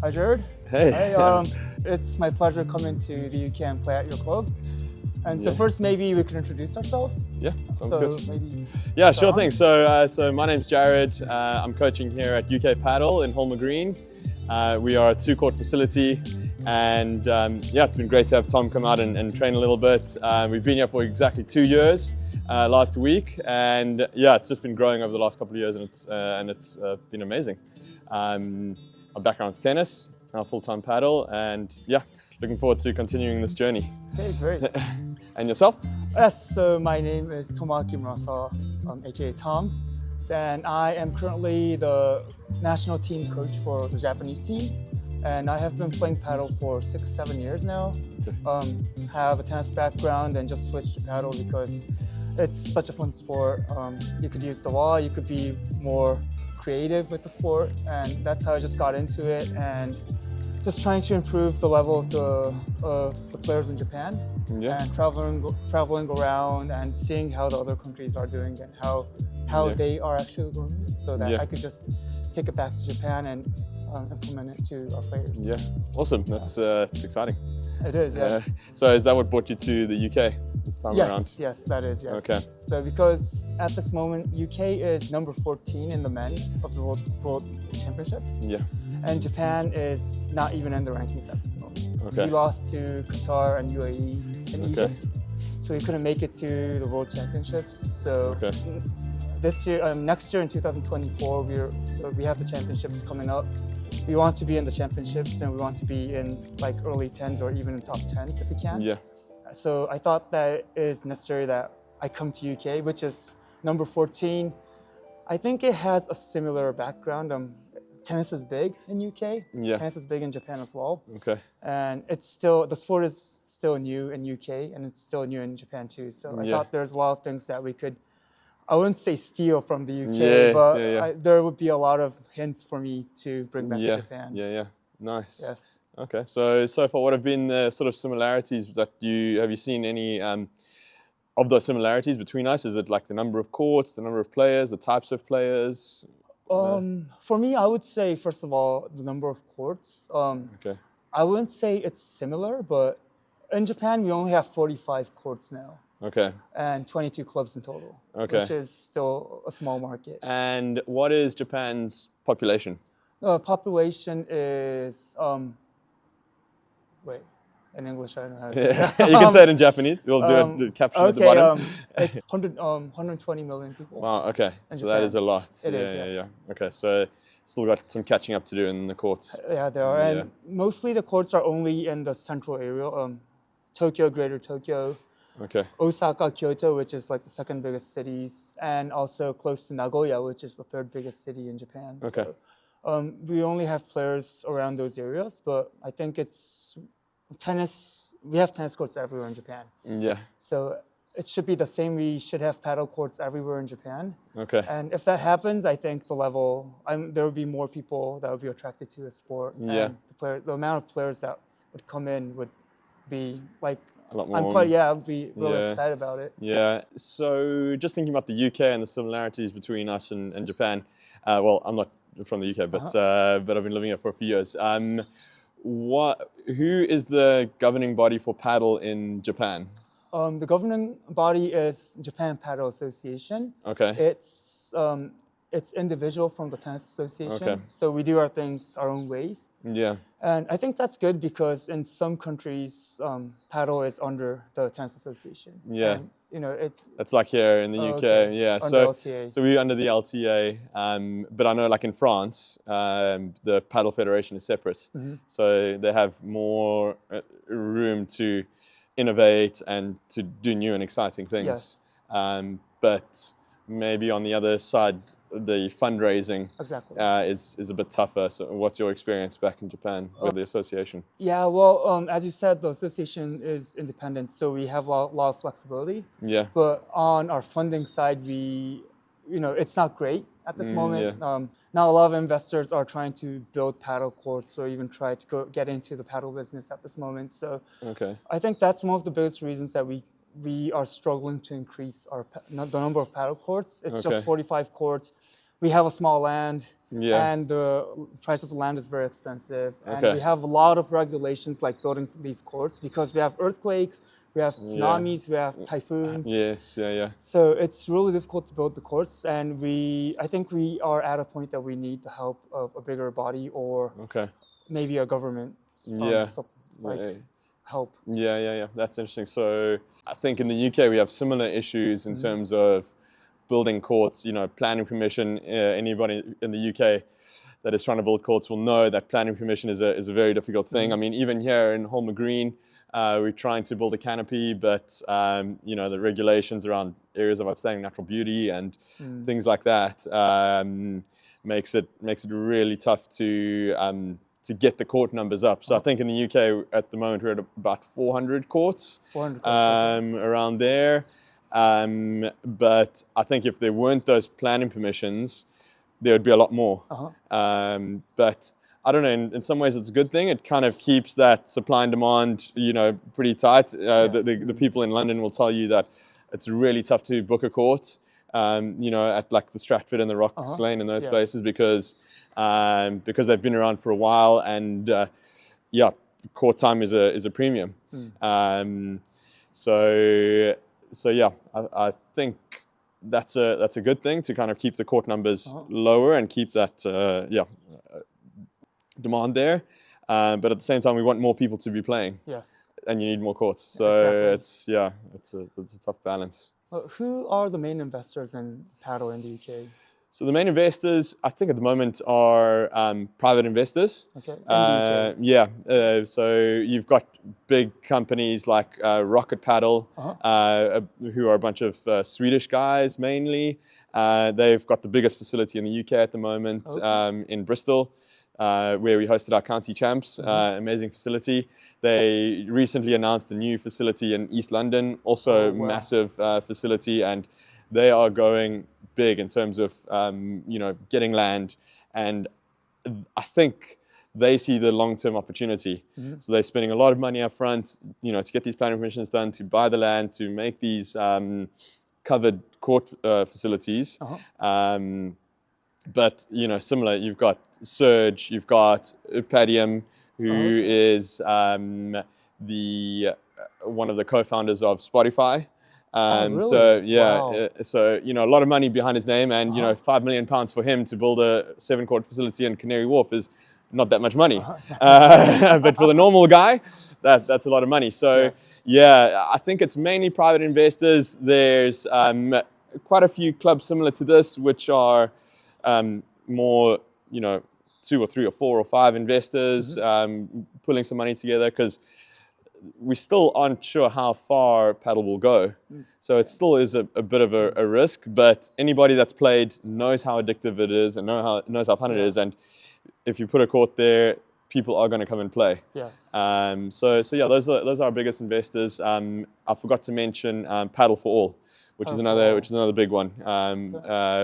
Hi, Jared. Hey. It's my pleasure coming to the UK and play at your club. And so first, maybe we can introduce ourselves. Yeah, sounds So good. maybe Yeah, sure Tom? thing. So my name's Jared. I'm coaching here at UK Padel in Holmer Green. We are a 2-court facility, and it's been great to have Tom come out and train a little bit. We've been here for exactly 2 years last week, and it's just been growing over the last couple of years, and it's been amazing. My background's tennis, now full-time paddle, and looking forward to continuing this journey. Okay, great. And yourself? Yes, so my name is Tom Murasawa, aka Tom, and I am currently the national team coach for the Japanese team. And I have been playing paddle for 6-7 years now. Have a tennis background and just switched to paddle because it's such a fun sport. You could use the wall, you could be more creative with the sport, and that's how I just got into it, and just trying to improve the level of the players in Japan, and traveling around and seeing how the other countries are doing and how they are actually going, so that I could just take it back to Japan and implement it to our players. Yeah, awesome. That's exciting. It is, yes. So is that what brought you to the UK this time around? Yes, that is, yes. Okay. So because at this moment, UK is number 14 in the men's of the World Championships. Yeah. And Japan is not even in the rankings at this moment. Okay. We lost to Qatar and UAE and Egypt. So we couldn't make it to the World Championships. So this year, next year in 2024, we have the championships coming up. We want to be in the championships, and we want to be in like early 10s or even in top 10s if we can. Yeah. So I thought that it is necessary that I come to UK, which is number 14. I think it has a similar background. Tennis is big in UK. Yeah. Tennis is big in Japan as well. Okay. And the sport is still new in UK, and it's still new in Japan too. So I thought there's a lot of things that we could, I wouldn't say steal from the UK, but there would be a lot of hints for me to bring back to Japan. Yeah. Nice. Yes. Okay. So far, what have been the sort of similarities that have you seen any of those similarities between us? Is it like the number of courts, the number of players, the types of players? For me, I would say, first of all, the number of courts. I wouldn't say it's similar, but in Japan, we only have 45 courts now. Okay. And 22 clubs in total, which is still a small market. And what is Japan's population? Population is, in English, I don't know how to say that. You can say it in Japanese. We'll do a caption at the bottom. It's 120 million people. Wow, okay. So Japan. That is a lot. It is, yes. Yeah. Okay, so still got some catching up to do in the courts. Yeah, there are. And mostly the courts are only in the central area. Tokyo, Greater Tokyo. Okay. Osaka, Kyoto, which is like the second biggest cities, and also close to Nagoya, which is the third biggest city in Japan. Okay. So, we only have players around those areas, but I think it's tennis. We have tennis courts everywhere in Japan. Yeah. So it should be the same. We should have paddle courts everywhere in Japan. Okay. And if that happens, I think the level, there would be more people that would be attracted to the sport. Yeah. And the amount of players that would come in would be like, a lot more. I'd be really excited about it. Yeah. So just thinking about the UK and the similarities between us and Japan. Well, I'm not from the UK, but I've been living here for a few years. Who is the governing body for paddle in Japan? The governing body is Japan Padel Association. Okay. It's individual from the tennis association. Okay. So we do our things our own ways. Yeah. And I think that's good because in some countries, paddle is under the tennis association. Yeah. And, that's like here in the UK. Okay. Yeah. Under LTA. So we're under the LTA. But I know like in France, the Padel Federation is separate. Mm-hmm. So they have more room to innovate and to do new and exciting things. Yes. But maybe on the other side, the fundraising is a bit tougher. So what's your experience back in Japan with the association? Yeah, well, as you said, the association is independent, so we have a lot of flexibility. Yeah. But on our funding side, it's not great at this moment. Yeah. Now a lot of investors are trying to build paddle courts or even try to get into the paddle business at this moment. So I think that's one of the biggest reasons that we are struggling to increase the number of paddle courts. It's just 45 courts. We have a small land. Yeah. and the price of land is very expensive. And Okay. we have a lot of regulations like building these courts because we have earthquakes, we have tsunamis, we have typhoons. Yes, yeah. So it's really difficult to build the courts, and I think we are at a point that we need the help of a bigger body or Okay. maybe a government Yeah. help. Yeah. That's interesting. So I think in the UK we have similar issues in terms of building courts. Planning permission. Anybody in the UK that is trying to build courts will know that planning permission is a very difficult thing. I mean, even here in Holmer Green, we're trying to build a canopy, but the regulations around areas of outstanding natural beauty and things like that makes it really tough to get the court numbers up. So I think in the UK at the moment we're at about 400 courts, 400 courts around there. But I think if there weren't those planning permissions, there would be a lot more. But I don't know, in some ways it's a good thing. It kind of keeps that supply and demand, pretty tight. The people in London will tell you that it's really tough to book a court, at like the Stratford and the Rocks Lane and those places because they've been around for a while and court time is a premium. So yeah, I think that's a good thing to kind of keep the court numbers lower and keep that demand there. But at the same time, we want more people to be playing. Yes. And you need more courts. So it's a tough balance. Well, who are the main investors in paddle in the UK? So the main investors, I think at the moment, are private investors. Okay. In the UK. Yeah. So you've got big companies like Rocket Paddle, who are a bunch of Swedish guys mainly. They've got the biggest facility in the UK at the moment, in Bristol, where we hosted our county champs. Amazing facility. They recently announced a new facility in East London, also massive facility, and they are going big in terms of getting land, and I think they see the long-term opportunity. So they're spending a lot of money up front, to get these planning permissions done, to buy the land, to make these covered court facilities. But similar, you've got Surge, you've got Padium, who is the one of the co-founders of Spotify. Really? So Wow. so a lot of money behind his name, and £5 million for him to build a 7-court facility in Canary Wharf is not that much money. But for the normal guy, that's a lot of money. So I think it's mainly private investors. There's quite a few clubs similar to this, which are more 2 or 3 or 4 or 5 investors pulling some money together, because we still aren't sure how far paddle will go. So it still is a bit of a risk, but anybody that's played knows how addictive it is and knows how fun it is. And if you put a court there, people are going to come and play. Yes. So those are our biggest investors. I forgot to mention Paddle for All, which is another big one,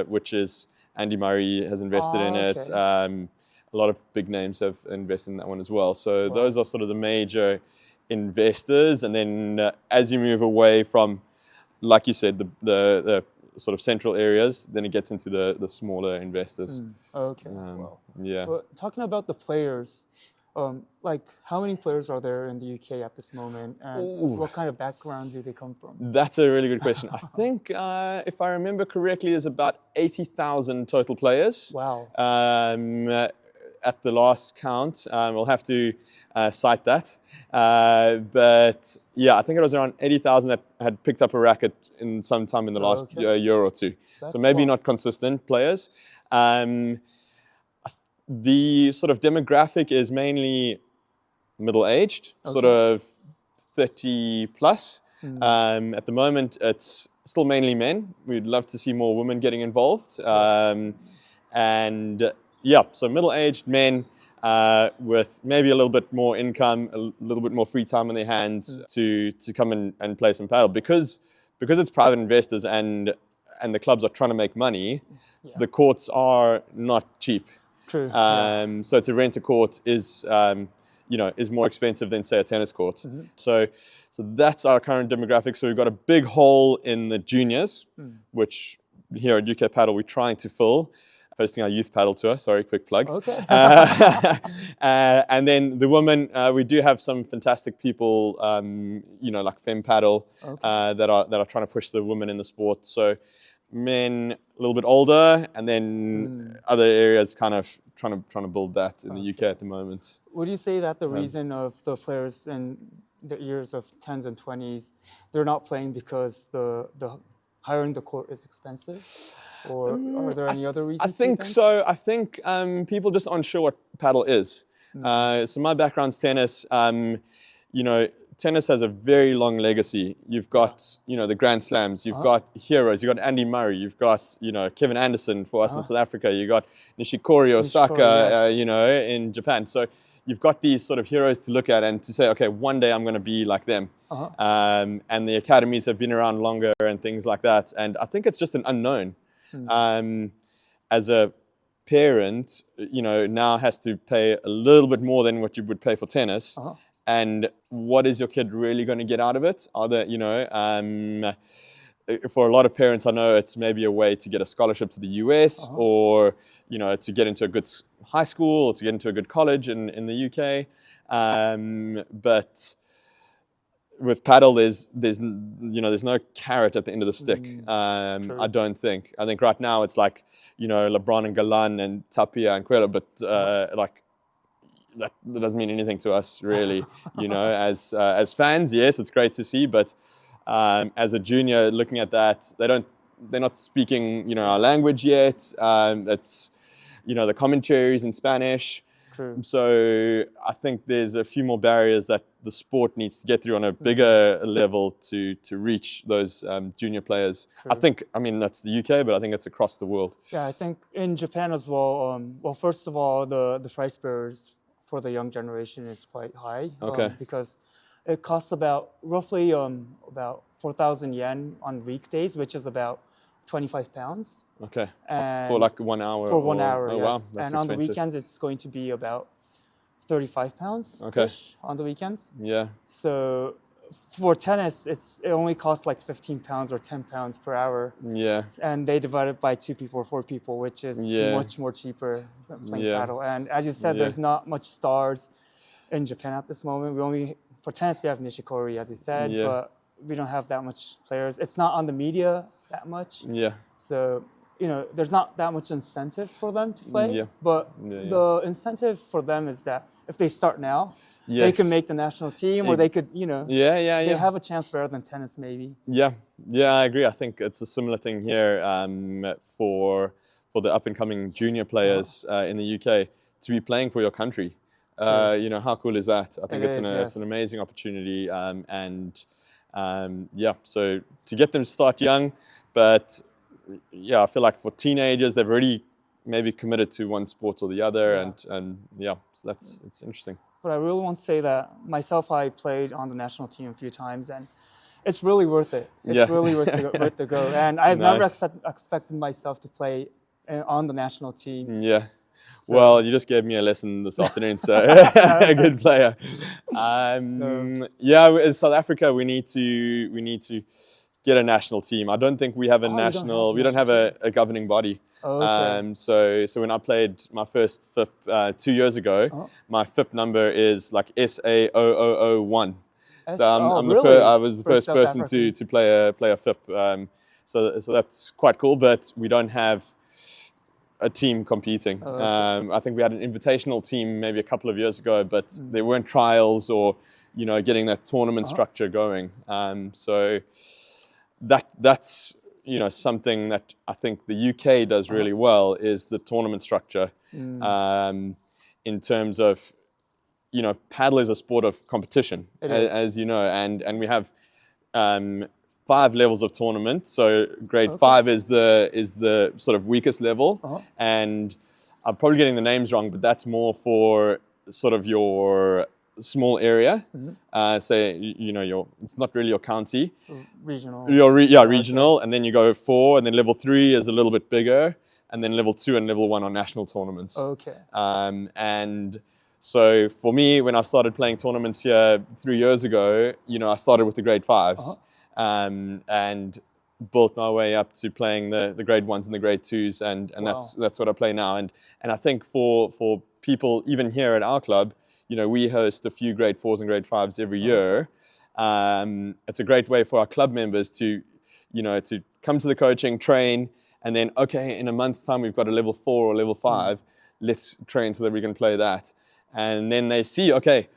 which is Andy Murray has invested in it. A lot of big names have invested in that one as well. So those are sort of the major investors, and then as you move away from, like you said, the sort of central areas, then it gets into the smaller investors. Yeah. Well, talking about the players, like how many players are there in the UK at this moment, and what kind of background do they come from? That's a really good question. I think, if I remember correctly, there's about 80,000 total players. Wow. At the last count. We'll have to cite that. But yeah, I think it was around 80,000 that had picked up a racket in some time in the last year or two. So maybe not consistent players. The sort of demographic is mainly middle-aged, sort of 30 plus. At the moment, it's still mainly men. We'd love to see more women getting involved. And yeah, so middle-aged men with maybe a little bit more income, a little bit more free time on their hands to come and play some paddle. Because it's private investors and the clubs are trying to make money, the courts are not cheap. True. So to rent a court is more expensive than, say, a tennis court. So that's our current demographic. So we've got a big hole in the juniors, which here at UK Paddle we're trying to fill. hosting our youth paddle tour. Sorry, quick plug. Okay. And then the women, we do have some fantastic people, like Fem Paddle, that are trying to push the women in the sport. So men a little bit older, and then other areas kind of trying to build that in the UK at the moment. Would you say that the reason of the players in the years of 10s and 20s, they're not playing because the hiring the court is expensive? Or are there any other reasons? I think so. I think people just aren't sure what paddle is. So my background's tennis. Tennis has a very long legacy. You've got, the Grand Slams. You've got heroes. You've got Andy Murray. You've got, Kevin Anderson for us in South Africa. You've got Nishikori Osaka, in Japan. So you've got these sort of heroes to look at and to say, okay, one day I'm going to be like them. And the academies have been around longer and things like that. And I think it's just an unknown. As a parent, now has to pay a little bit more than what you would pay for tennis. And what is your kid really going to get out of it? Are there, for a lot of parents, I know it's maybe a way to get a scholarship to the US or, to get into a good high school or to get into a good college in the UK. But with paddle, there's no carrot at the end of the stick. I don't think. I think right now it's like, LeBron and Galan and Tapia and Quella, but that doesn't mean anything to us really. As fans, yes, it's great to see, but as a junior looking at that, they're not speaking, our language yet. It's, the commentaries in Spanish. True. So I think there's a few more barriers that the sport needs to get through on a bigger level to reach those junior players. True. I mean, that's the UK, but I think it's across the world. Yeah, I think in Japan as well. First of all, the price barriers for the young generation is quite high. Because it costs roughly about 4,000 yen on weekdays, which is about 25 pounds. Okay. And for like 1 hour? For 1 hour, yes. yes. Wow, that's and expensive. on the weekends, it's going to be about 35 pounds on the weekends. Yeah. So for tennis, it only costs like 15 pounds or 10 pounds per hour. Yeah. And they divide it by 2 people or 4 people, which is much more cheaper than playing paddle. And as you said, there's not much stars in Japan at this moment. For tennis, we have Nishikori, as you said, but we don't have that much players. It's not on the media that much. Yeah. So, there's not that much incentive for them to play. But the incentive for them is that if they start now, they can make the national team, or they could, they have a chance better than tennis, maybe. Yeah, I agree. I think it's a similar thing here for the up and coming junior players in the UK to be playing for your country. How cool is that? I think it's an amazing opportunity, so to get them to start young, but I feel like for teenagers they've already maybe committed to one sport or the other, and so it's interesting. But I really want to say that myself, I played on the national team a few times, and it's really worth it. It's really worth to go. And I've never expected myself to play on the national team. Yeah. So. Well, you just gave me a lesson this afternoon, so a good player. In South Africa, we need to get a national team. I don't think we have a national. We don't have a governing body. So when I played my first FIP 2 years ago, my FIP number is like SA0001. So I was the first person to play a FIP. So that's quite cool. But we don't have a team competing. I think we had an invitational team maybe a couple of years ago, but there weren't trials or getting that tournament structure going. So that's something that I think the UK does really well is the tournament structure. In terms of paddle is a sport of competition, as you know, and we have 5 levels of tournament. So grade 5 is the sort of weakest level, and I'm probably getting the names wrong, but that's more for sort of your small area. Say it's not really your county, regional. Regional, and then you go 4, and then level 3 is a little bit bigger, and then level 2 and level 1 are national tournaments. And so for me, when I started playing tournaments here 3 years ago, I started with the grade 5s. And built my way up to playing the grade 1s and the grade 2s, and Wow. that's what I play now. And I think for people even here at our club, we host a few grade 4s and grade 5s every year. It's a great way for our club members to come to the coaching, train, and then, okay, in a month's time we've got a level 4 or level 5. Let's train so that we can play that. And then they see, okay,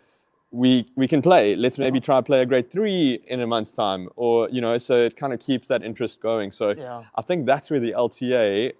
we can play. Let's maybe try to play a grade 3 in a month's time, or so it kind of keeps that interest going. So I think that's where the LTA,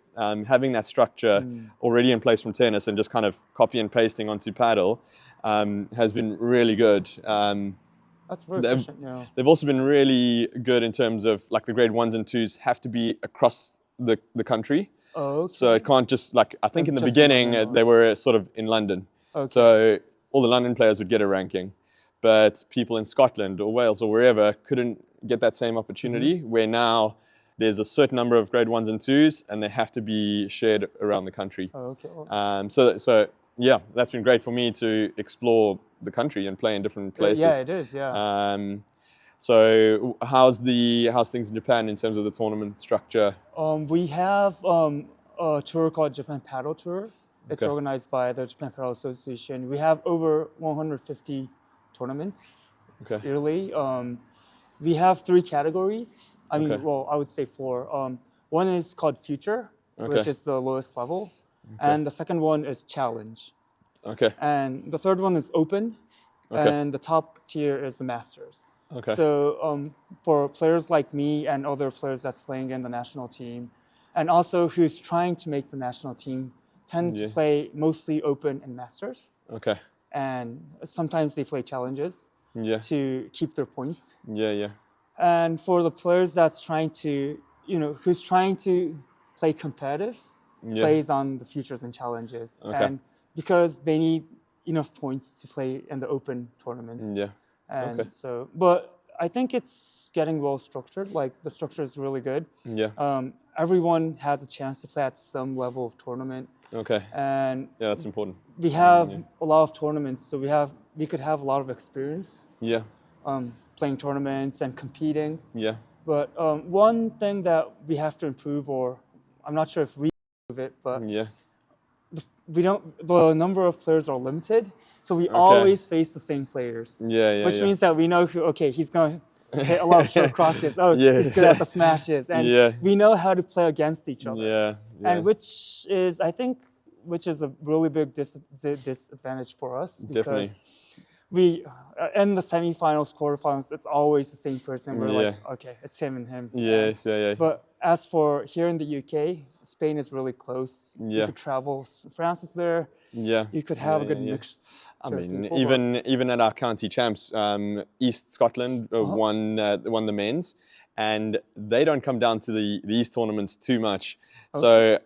having that structure already in place from tennis and just kind of copy and pasting onto paddle, has been really good. That's very efficient. They've also been really good in terms of like the grade 1s and 2s have to be across the country. Okay. So it can't just I think in the beginning they were sort of in London. Okay. So all the London players would get a ranking, but people in Scotland or Wales or wherever couldn't get that same opportunity, where now there's a certain number of grade 1s and 2s and they have to be shared around the country. Okay. So yeah, that's been great for me to explore the country and play in different places. Yeah, it is, yeah. So how's things in Japan in terms of the tournament structure? We have a tour called Japan Paddle Tour. It's organized by the Japan Paddle Association. We have over 150 tournaments yearly. We have 3 categories. I mean, well, I would say 4. One is called Future, which is the lowest level. And the second one is Challenge. And the third one is Open. And the top tier is the Masters. So for players like me and other players that's playing in the national team, and also who's trying to make the national team, tend to play mostly Open and Masters. And sometimes they play Challenges to keep their points. And for the players that's trying to, who's trying to play competitive, plays on the Futures and Challenges. And because they need enough points to play in the Open tournaments. And so, but I think it's getting well structured. Like the structure is really good. Everyone has a chance to play at some level of tournament. And that's important. We have a lot of tournaments, so we could have a lot of experience. Playing tournaments and competing. But one thing that we have to improve, or I'm not sure if we improve it, but the number of players are limited, so we always face the same players. Which means that we know he's going to hit a lot of short crosses. He's good at the smashes, and we know how to play against each other. And which is a really big disadvantage for us, because we in the semifinals, quarterfinals, it's always the same person. We're like, okay, it's him and him. But as for here in the UK, Spain is really close. You could travel. France is there. You could have a good mix. I mean, even at our county champs, East Scotland won the men's, and they don't come down to these tournaments too much. So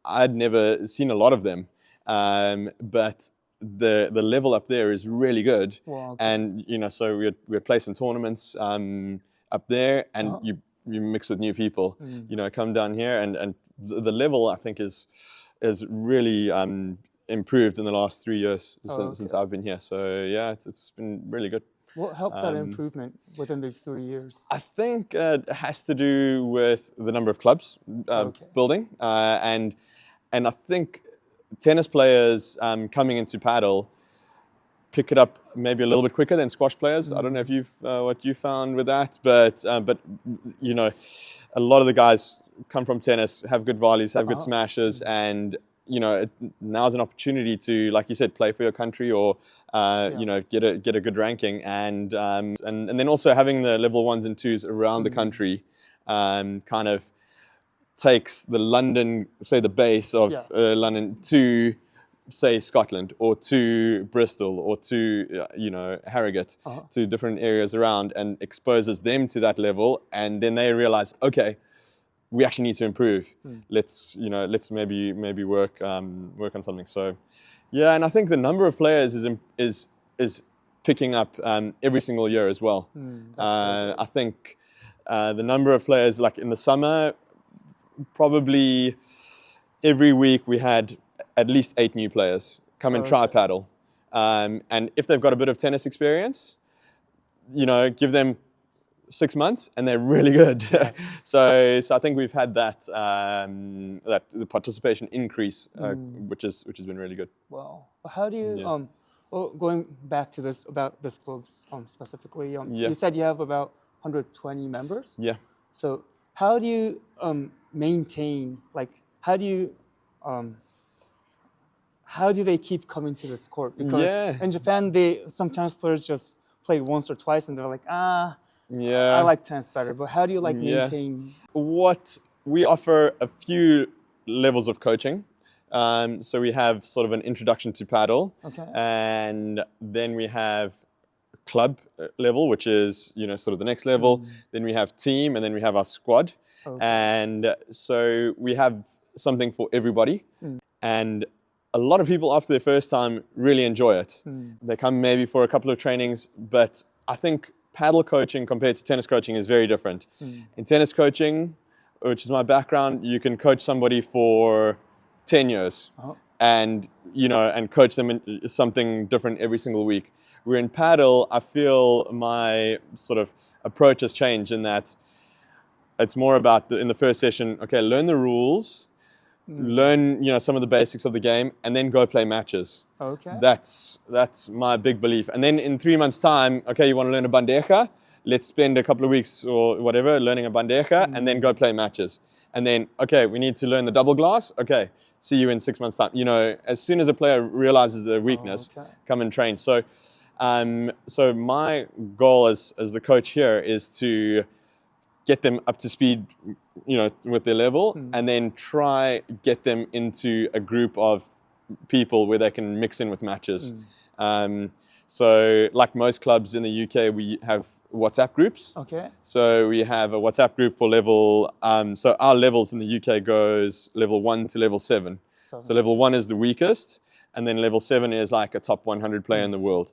I'd never seen a lot of them, but the level up there is really good. And so we'd play some tournaments up there, and you mix with new people. Come down here, and the level I think is really improved in the last 3 years since I've been here. So yeah, it's been really good. What helped that improvement within these 3 years? I think it has to do with the number of clubs building, and I think tennis players coming into paddle pick it up maybe a little bit quicker than squash players. I don't know if what you found with that, but a lot of the guys come from tennis, have good volleys, have good smashes, and now's an opportunity to, like you said, play for your country or get a good ranking, and then also having the level 1s and 2s around the country kind of takes the London, say the base of London, to say Scotland or to Bristol or to Harrogate, to different areas around, and exposes them to that level, and then they realize, okay, we actually need to improve. Let's maybe work on something. So yeah, and I think the number of players is picking up every single year as well. I think the number of players, like in the summer, probably every week we had at least 8 new players come and try paddle. And if they've got a bit of tennis experience, give them 6 months, and they're really good. Yes. So I think we've had that that the participation increase, which has been really good. Wow. How do you Yeah. well, going back to this about this club specifically, Yeah. you said you have about 120 members. Yeah. So how do you maintain, like, how do they keep coming to this court? Because in Japan, sometimes players just play once or twice and they're like, I like tennis better. But how do you maintain? What we offer a few levels of coaching. So we have sort of an introduction to paddle, and then we have club level, which is sort of the next level. Then we have team, and then we have our squad. And so we have something for everybody. And a lot of people after their first time really enjoy it. They come maybe for a couple of trainings, but I think paddle coaching compared to tennis coaching is very different. In tennis coaching, which is my background, you can coach somebody for 10 years and coach them in something different every single week. Where in paddle, I feel my sort of approach has changed in that it's more about in the first session, learn the rules, learn some of the basics of the game, and then go play matches. That's my big belief. And then in 3 months' time, you want to learn a bandeja, let's spend a couple of weeks or whatever learning a bandeja, and then go play matches. And then we need to learn the double glass. See you in 6 months' time. As soon as a player realizes their weakness, come and train. So my goal as the coach here is to get them up to speed, with their level, and then try get them into a group of people where they can mix in with matches. So like most clubs in the UK, we have WhatsApp groups. So we have a WhatsApp group for level, so our levels in the UK goes level 1 to level 7. So level 1 is the weakest, and then level 7 is like a top 100 player in the world.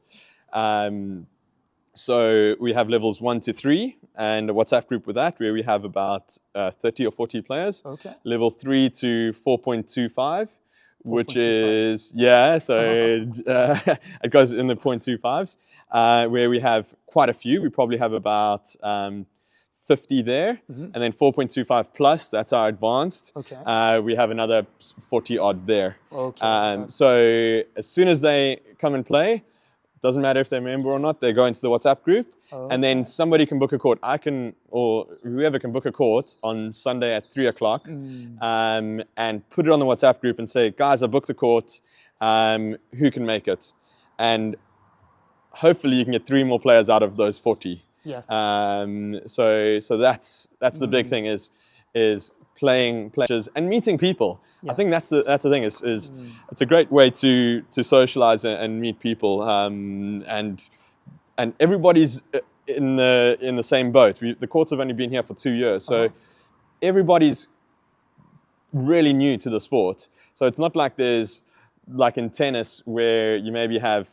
So we have levels 1 to 3 and a WhatsApp group with that where we have about 30 or 40 players. Level 3 to 4.25, which is, it goes in the 0.25s, where we have quite a few. We probably have about 50 there. And then 4.25 plus, that's our advanced. We have another 40 odd there. So as soon as they come and play, doesn't matter if they're a member or not, they go into the WhatsApp group, and then somebody can book a court. I can, or whoever can book a court on Sunday at 3 o'clock, and put it on the WhatsApp group and say, guys, I booked the court, who can make it? And hopefully you can get 3 more players out of those 40. So that's the big thing is playing matches and meeting people. I think that's the thing is it's a great way to socialize and meet people, and everybody's in the same boat. The courts have only been here for 2 years, so everybody's really new to the sport. So it's not like there's like in tennis where you maybe have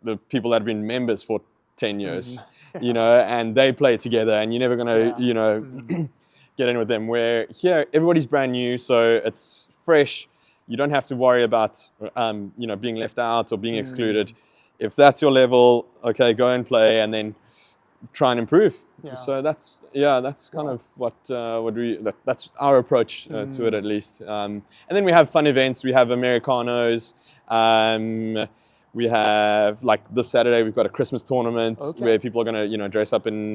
the people that have been members for 10 years, and they play together, and you're never gonna get in with them. Where here everybody's brand new, so it's fresh. You don't have to worry about being left out or being excluded. If that's your level, go and play, and then try and improve. So that's kind of that's our approach to it, at least. And then we have fun events. We have Americanos. We have, like this Saturday, we've got a Christmas tournament where people are going to, dress up in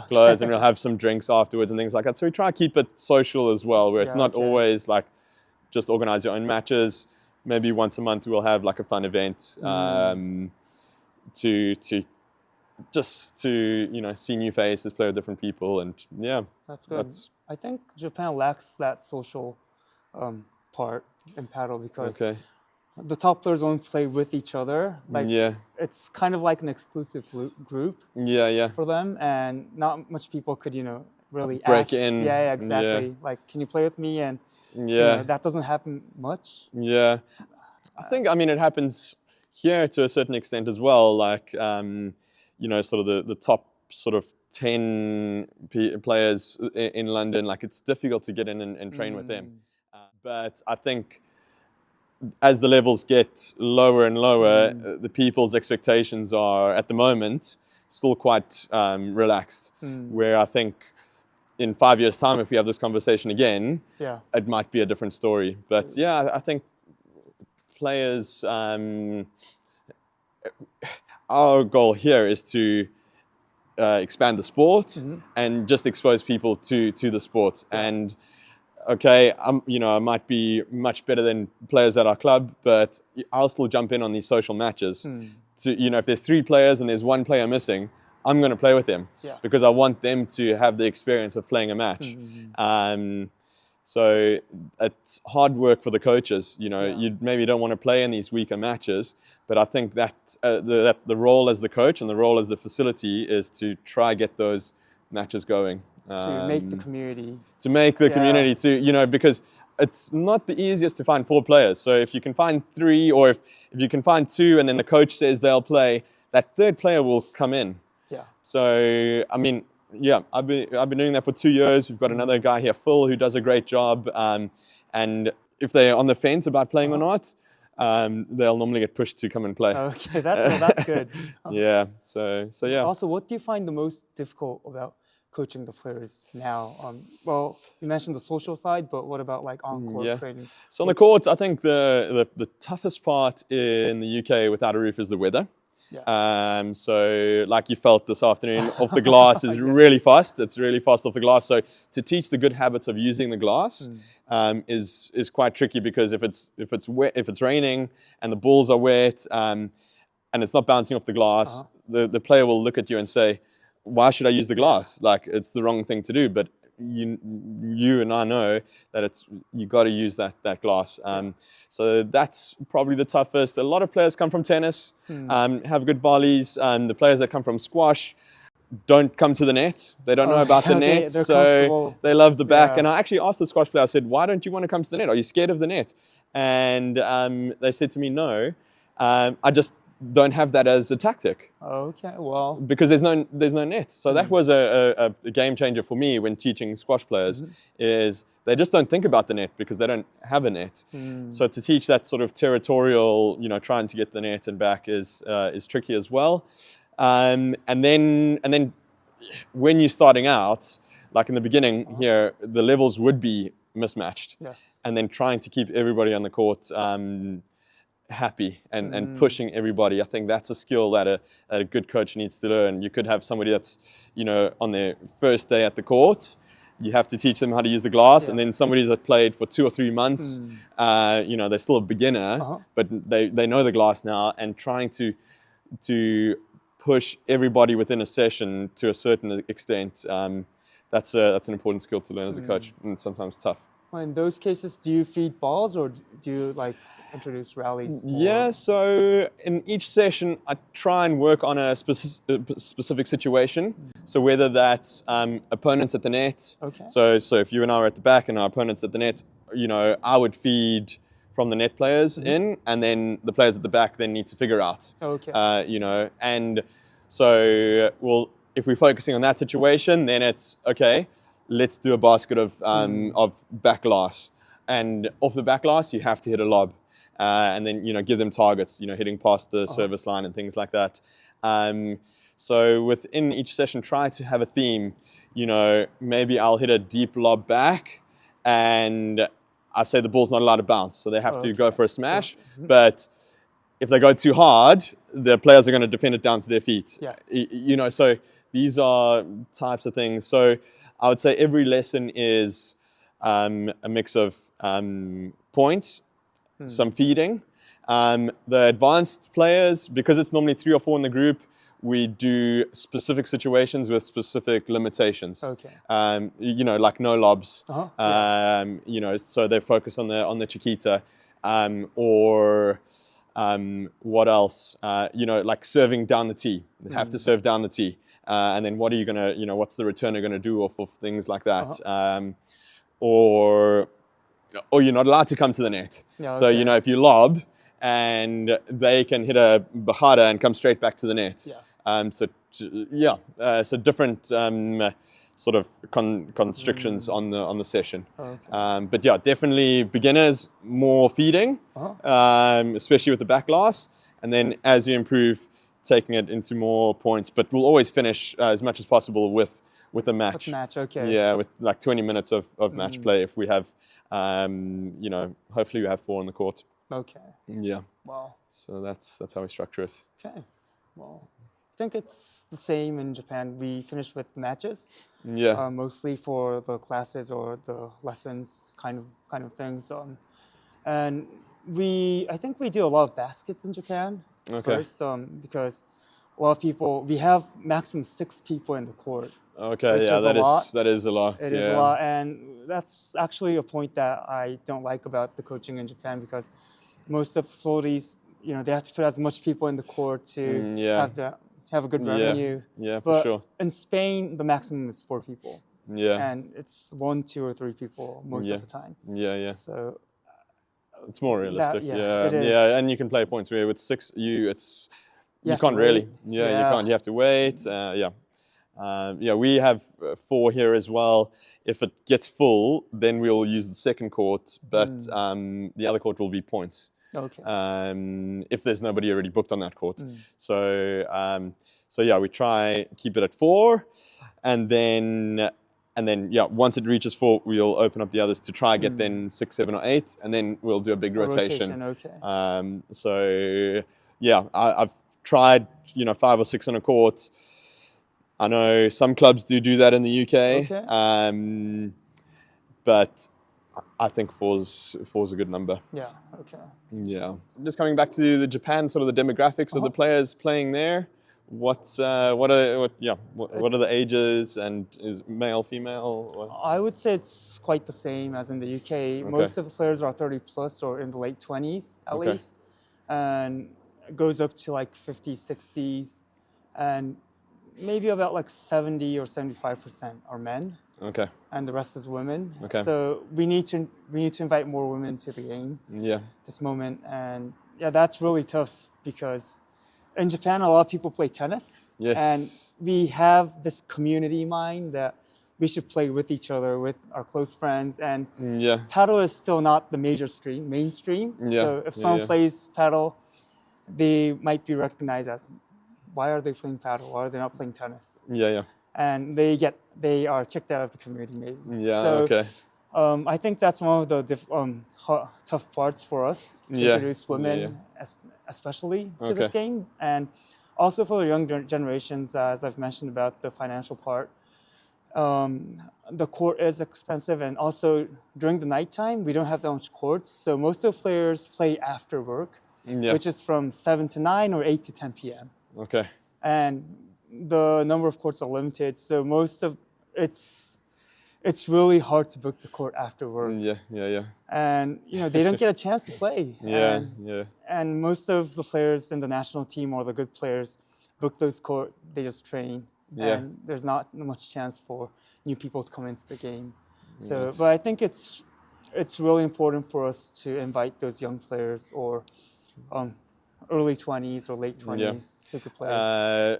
clothes, and we'll have some drinks afterwards and things like that. So we try to keep it social as well, where it's not always like just organize your own matches. Maybe once a month we'll have like a fun event to see new faces, play with different people, and that's good. I think Japan lacks that social part in paddle because the top players only play with each other. It's kind of like an exclusive group for them, and not much people could, really break ask. in. Exactly. Like, can you play with me? And that doesn't happen much. I think, it happens here to a certain extent as well. Like, sort of the top sort of 10 players in London, like it's difficult to get in and train with them. But I think as the levels get lower and lower, the people's expectations are, at the moment, still quite relaxed. Where I think in 5 years' time, if we have this conversation again, it might be a different story. But yeah, I think players, our goal here is to expand the sport and just expose people to the sport. And okay, I might be much better than players at our club, but I'll still jump in on these social matches. If there's 3 players and there's 1 player missing, I'm going to play with them because I want them to have the experience of playing a match. So it's hard work for the coaches. You maybe don't want to play in these weaker matches, but I think that the role as the coach and the role as the facility is to try get those matches going. To make the community. Because it's not the easiest to find 4 players. So if you can find 3, or if you can find 2, and then the coach says they'll play, that 3rd player will come in. So I mean, I've been doing that for 2 years. We've got another guy here, Phil, who does a great job. And if they're on the fence about playing or not, they'll normally get pushed to come and play. Okay, that's good. So yeah. Also, what do you find the most difficult about coaching the players now? Well, you mentioned the social side, but what about like on-court training? So on the court, I think the toughest part in the UK without a roof is the weather. So like you felt this afternoon, off the glass is really fast. It's really fast off the glass. So to teach the good habits of using the glass is quite tricky, because if it's wet, if it's raining and the balls are wet and it's not bouncing off the glass, the player will look at you and say, why should I use the glass? Like, it's the wrong thing to do. But you and I know that you got to use that glass. So that's probably the toughest. A lot of players come from tennis, have good volleys. The players that come from squash don't come to the net. They don't know about the net, so they love the back. And I actually asked the squash player, I said, why don't you want to come to the net? Are you scared of the net? And they said to me, no, I just don't have that as a tactic. Okay, well. Because there's no net. So that was a game changer for me when teaching squash players, is they just don't think about the net because they don't have a net. So to teach that sort of territorial, trying to get the net and back is tricky as well. And then when you're starting out, like in the beginning here, the levels would be mismatched. Yes. And then trying to keep everybody on the court happy and pushing everybody. I think that's a skill that a good coach needs to learn. You could have somebody that's, on their first day at the court, you have to teach them how to use the glass, and then somebody that played for 2 or 3 months, they're still a beginner, but they know the glass now, and trying to push everybody within a session to a certain extent, that's an important skill to learn as a coach, and sometimes tough. Well, in those cases, do you feed balls, or do you introduce rallies? Yeah, so in each session, I try and work on a specific situation. So whether that's opponents at the net. Okay. So if you and I are at the back and our opponents at the net, I would feed from the net players in, and then the players at the back then need to figure out. Okay. And so, if we're focusing on that situation, then it's okay. Let's do a basket of back glass, and off the back glass, you have to hit a lob. And then, give them targets, hitting past the service line and things like that. So within each session, try to have a theme. Maybe I'll hit a deep lob back, and I say the ball's not allowed to bounce, so they have to go for a smash. But if they go too hard, the players are going to defend it down to their feet. Yes. So these are types of things. So I would say every lesson is a mix of points, some feeding. The advanced players, because it's normally 3 or 4 in the group, we do specific situations with specific limitations. Okay. Like no lobs. So they focus on the Chiquita, or what else? Like serving down the tee. They have to serve down the tee. And then what are you gonna, what's the returner gonna do off of things like that? Or you're not allowed to come to the net. So, if you lob and they can hit a bajada and come straight back to the net. So different sort of constrictions on the session. But definitely beginners, more feeding, especially with the back glass. And then as you improve, taking it into more points, but we'll always finish as much as possible with a match. Okay. Yeah, with like 20 minutes of match play if we have, hopefully we have 4 on the court. Okay. Yeah. Wow. So that's how we structure it. Okay. Well, I think it's the same in Japan. We finish with matches. Yeah. Mostly for the classes or the lessons kind of things. And I think we do a lot of baskets in Japan first, because a lot of people, we have maximum 6 people in the court. Okay, yeah, that is a lot. It is a lot, and that's actually a point that I don't like about the coaching in Japan, because most of the facilities, they have to put as much people in the court to have a good revenue. Yeah, but for sure. In Spain, the maximum is 4 people. Yeah. And it's 1, 2, or 3 people most of the time. Yeah. So it's more realistic. It is. Yeah, and you can play points where with 6 you can't really. You can't. You have to wait. We have 4 here as well. If it gets full, then we'll use the second court, but the other court will be points. Okay. If there's nobody already booked on that court. So we try keep it at 4, and then once it reaches 4, we'll open up the others to try get then 6, 7, or 8, and then we'll do a big rotation. Okay. I've tried 5 or 6 on a court. I know some clubs do that in the UK. Okay. But I think 4's a good number. Yeah. Okay. Yeah. Just coming back to the Japan, sort of the demographics of the players playing there. What are the ages, and is male, female? I would say it's quite the same as in the UK. Most of the players are 30 plus or in the late 20s at least, and it goes up to like 50s, 60s, and maybe about like 70 or 75% are men. Okay. And the rest is women. Okay. So we need to invite more women to the game. Yeah. This moment, and that's really tough, because in Japan a lot of people play tennis. Yes. And we have this community mind that we should play with each other, with our close friends, and paddle is still not the mainstream. Yeah. So if someone plays paddle, they might be recognized as, why are they playing paddle? Why are they not playing tennis? Yeah. And they are kicked out of the community maybe. Yeah. So, okay. I think that's one of the tough parts for us to introduce women, especially to this game, and also for the young generations. As I've mentioned about the financial part, the court is expensive, and also during the nighttime we don't have that much courts. So most of the players play after work, which is from 7 to 9 or 8 to 10 p.m. Okay. And the number of courts are limited, so it's really hard to book the court after work. Yeah. And they don't get a chance to play. Yeah. And most of the players in the national team, or the good players, book those court. They just train, and there's not much chance for new people to come into the game. So, but I think it's really important for us to invite those young players, or early 20s or late 20s who could play.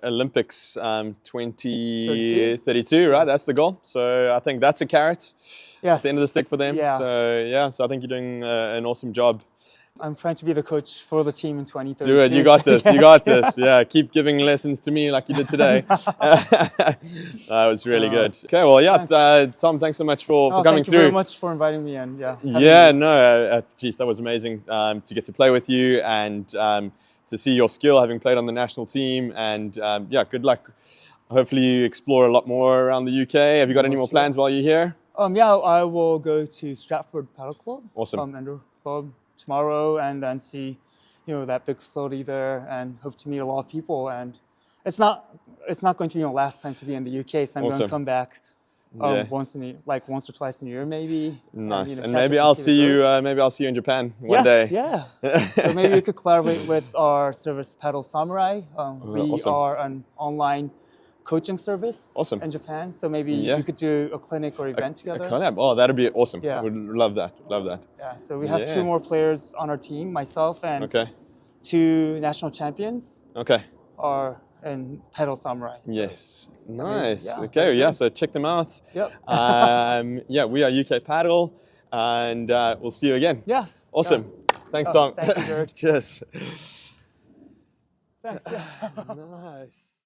Olympics 2032, right? That's the goal. So I think that's a carrot at the end of the stick for them. Yeah. So I think you're doing an awesome job. I'm trying to be the coach for the team in 2032. Do it. You got this. You got this. Yeah. Keep giving lessons to me like you did today. That was really good. Okay. Well, Tom, thanks so much for coming through. Thank you very much for inviting me. And geez, that was amazing to get to play with you, and to see your skill, having played on the national team. And good luck. Hopefully you explore a lot more around the UK. Have you got any more plans while you're here? I will go to Stratford Paddle Club. Awesome. Indoor club tomorrow, and then see, that big facility there, and hope to meet a lot of people. And it's not going to be my last time to be in the UK, so I'm going to come back once or twice in a year, maybe. Nice. And maybe I'll see you in Japan one day. Yeah. So maybe we could collaborate with our service, Padel Samurai. We are an online coaching service in Japan. So maybe we could do a clinic or event together. A collab. Oh, that'd be awesome. Yeah. I would love that. Yeah. So we have 2 more players on our team, myself and 2 national champions. Are in Padel Samurai. So. Yes. Nice. So check them out. Yep. We are UK Padel, and we'll see you again. Yes. Awesome. Thanks, Tom. Thank you, Jared. Cheers. Thanks. Yeah. Nice.